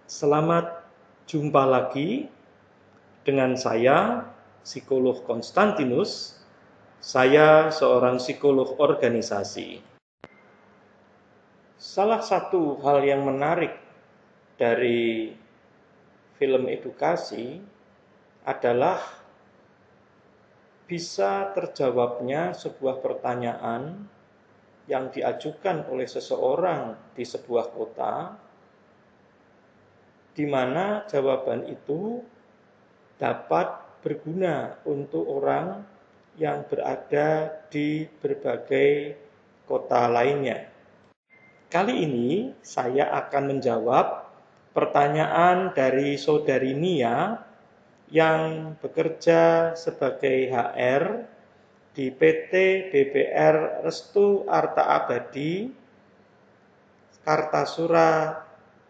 Selamat jumpa lagi dengan saya, psikolog Konstantinus. Saya seorang psikolog organisasi. Salah satu hal yang menarik dari film edukasi adalah bisa terjawabnya sebuah pertanyaan yang diajukan oleh seseorang di sebuah kota, di mana jawaban itu dapat berguna untuk orang yang berada di berbagai kota lainnya. Kali ini saya akan menjawab pertanyaan dari saudari Nia yang bekerja sebagai HR di PT BBR Restu Arta Abadi, Kartasura,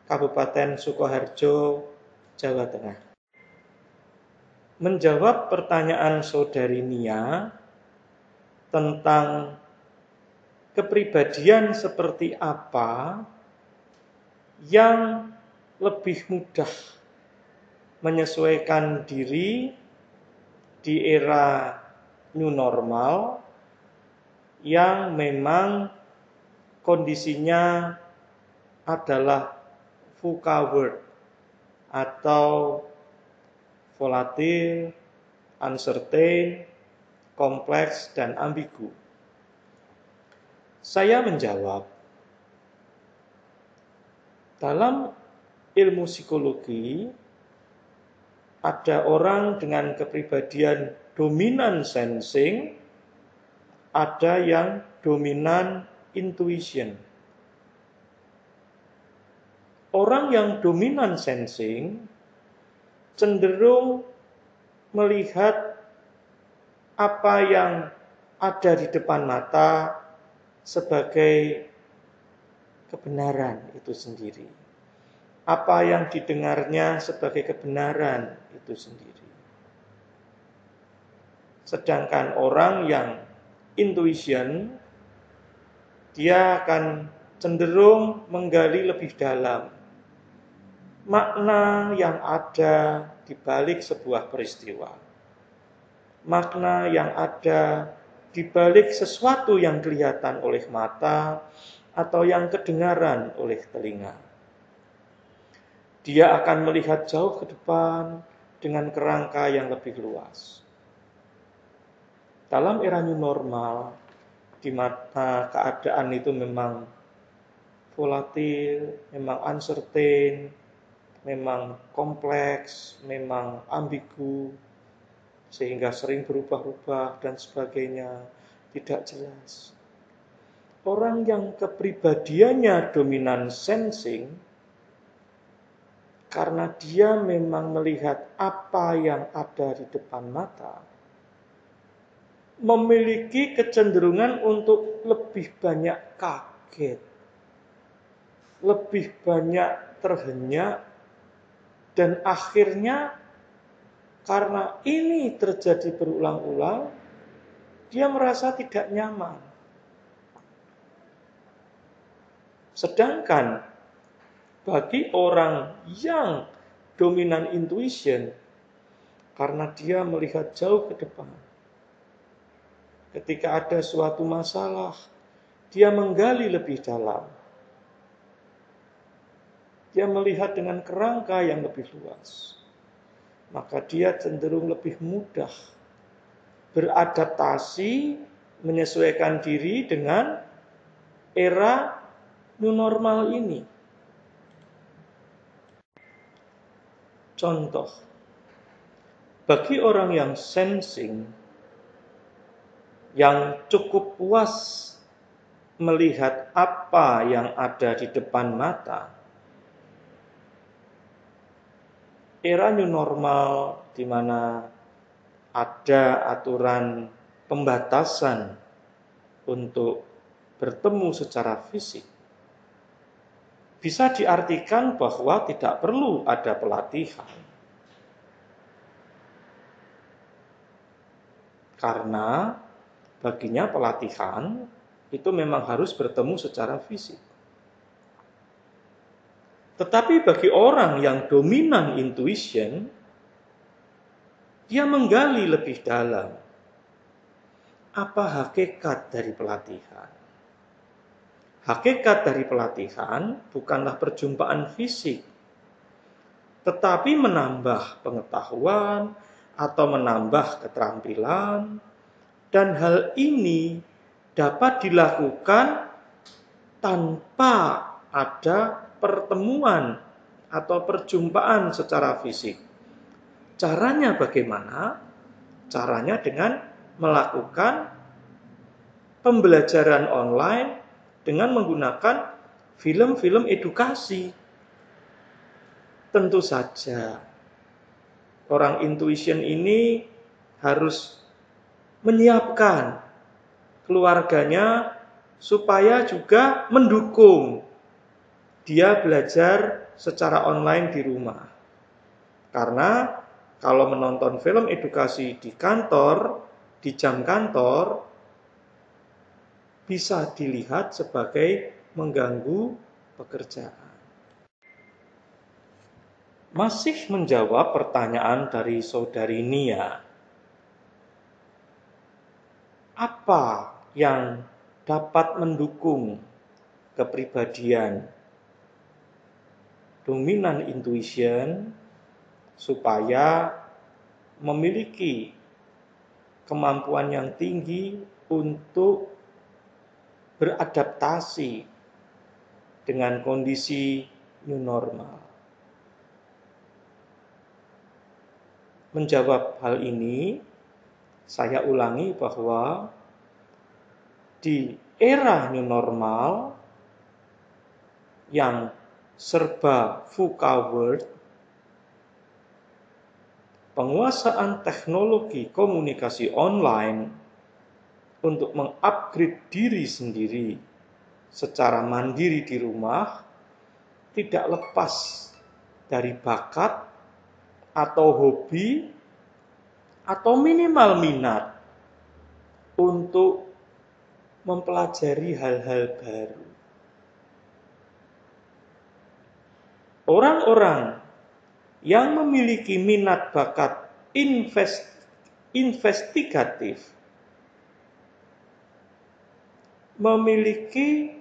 Kabupaten Sukoharjo, Jawa Tengah. Menjawab pertanyaan saudari Nia tentang kepribadian seperti apa yang lebih mudah menyesuaikan diri di era new normal yang memang kondisinya adalah VUCA world atau volatil, uncertain, kompleks, dan ambigu. Saya menjawab, dalam ilmu psikologi ada orang dengan kepribadian dominan sensing, ada yang dominan intuition. Orang yang dominan sensing cenderung melihat apa yang ada di depan mata sebagai kebenaran itu sendiri. Apa yang didengarnya sebagai kebenaran itu sendiri. Sedangkan orang yang intuition, dia akan cenderung menggali lebih dalam makna yang ada di balik sebuah peristiwa. Makna yang ada di balik sesuatu yang kelihatan oleh mata atau yang kedengaran oleh telinga. Dia akan melihat jauh ke depan dengan kerangka yang lebih luas. Dalam era new normal, di mana keadaan itu memang volatil, memang uncertain, memang kompleks, memang ambigu, sehingga sering berubah-ubah dan sebagainya, tidak jelas. Orang yang kepribadiannya dominan sensing, karena dia memang melihat apa yang ada di depan mata, memiliki kecenderungan untuk lebih banyak kaget, lebih banyak terhenyak, dan akhirnya karena ini terjadi berulang-ulang, dia merasa tidak nyaman. Sedangkan bagi orang yang dominan intuition, karena dia melihat jauh ke depan, ketika ada suatu masalah, dia menggali lebih dalam. Dia melihat dengan kerangka yang lebih luas. Maka dia cenderung lebih mudah beradaptasi, menyesuaikan diri dengan era new normal ini. Contoh, bagi orang yang sensing, yang cukup puas melihat apa yang ada di depan mata, era new normal di mana ada aturan pembatasan untuk bertemu secara fisik, bisa diartikan bahwa tidak perlu ada pelatihan. Karena baginya pelatihan itu memang harus bertemu secara fisik. Tetapi bagi orang yang dominan intuition, dia menggali lebih dalam. Apa hakikat dari pelatihan? Hakikat dari pelatihan bukanlah perjumpaan fisik, tetapi menambah pengetahuan atau menambah keterampilan, dan hal ini dapat dilakukan tanpa ada pertemuan atau perjumpaan secara fisik. Caranya bagaimana? Caranya dengan melakukan pembelajaran online dengan menggunakan film-film edukasi. Tentu saja, orang intuition ini harus menyiapkan keluarganya supaya juga mendukung dia belajar secara online di rumah. Karena kalau menonton film edukasi di kantor, di jam kantor, bisa dilihat sebagai mengganggu pekerjaan. Masih menjawab pertanyaan dari saudari Nia. Apa yang dapat mendukung kepribadian dominan intuition supaya memiliki kemampuan yang tinggi untuk beradaptasi dengan kondisi new normal? Menjawab hal ini, saya ulangi bahwa di era new normal yang serba VUCA world, penguasaan teknologi komunikasi online untuk mengupgrade diri sendiri secara mandiri di rumah tidak lepas dari bakat atau hobi atau minimal minat untuk mempelajari hal-hal baru. Orang-orang yang memiliki minat bakat investigatif memiliki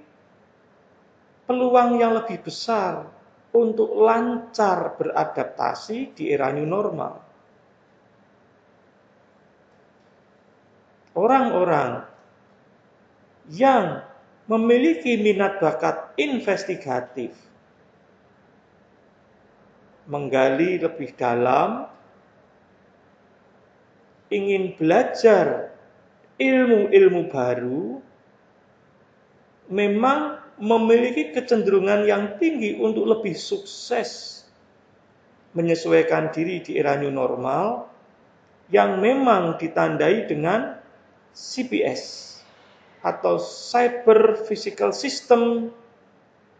peluang yang lebih besar untuk lancar beradaptasi di era new normal. Orang-orang yang memiliki minat bakat investigatif, menggali lebih dalam, ingin belajar ilmu-ilmu baru, memang memiliki kecenderungan yang tinggi untuk lebih sukses menyesuaikan diri di era new normal yang memang ditandai dengan CPS atau Cyber Physical System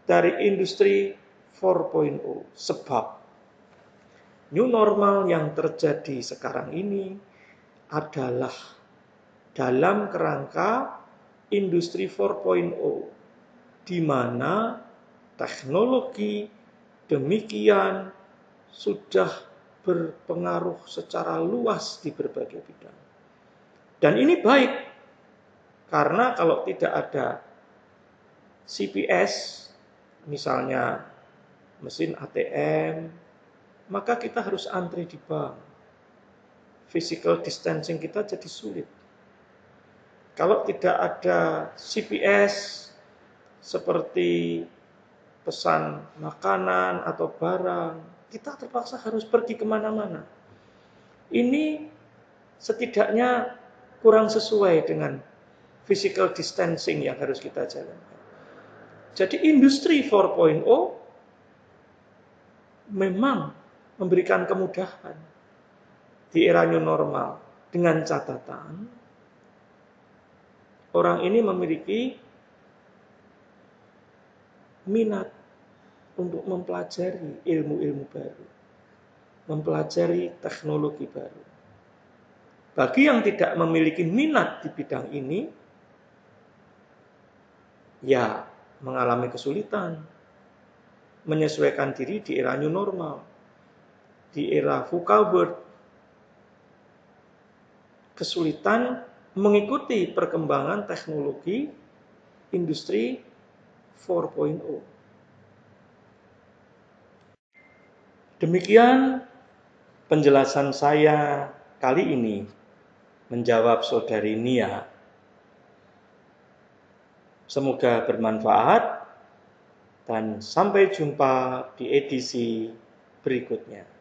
dari industri 4.0. Sebab new normal yang terjadi sekarang ini adalah dalam kerangka industri 4.0, di mana teknologi demikian sudah berpengaruh secara luas di berbagai bidang. Dan ini baik, karena kalau tidak ada CPS, misalnya mesin ATM, maka kita harus antri di bank. Physical distancing kita jadi sulit. Kalau tidak ada CPS seperti pesan makanan atau barang, kita terpaksa harus pergi kemana-mana. Ini setidaknya kurang sesuai dengan physical distancing yang harus kita jalankan. Jadi industri 4.0 memang memberikan kemudahan di era new normal, dengan catatan orang ini memiliki minat untuk mempelajari ilmu-ilmu baru, mempelajari teknologi baru. Bagi yang tidak memiliki minat di bidang ini, ya mengalami kesulitan. menyesuaikan diri di era new normal, di era VUCA world. Kesulitan mengikuti perkembangan teknologi industri 4.0. Demikian penjelasan saya kali ini menjawab Saudari Nia. Semoga bermanfaat dan sampai jumpa di edisi berikutnya.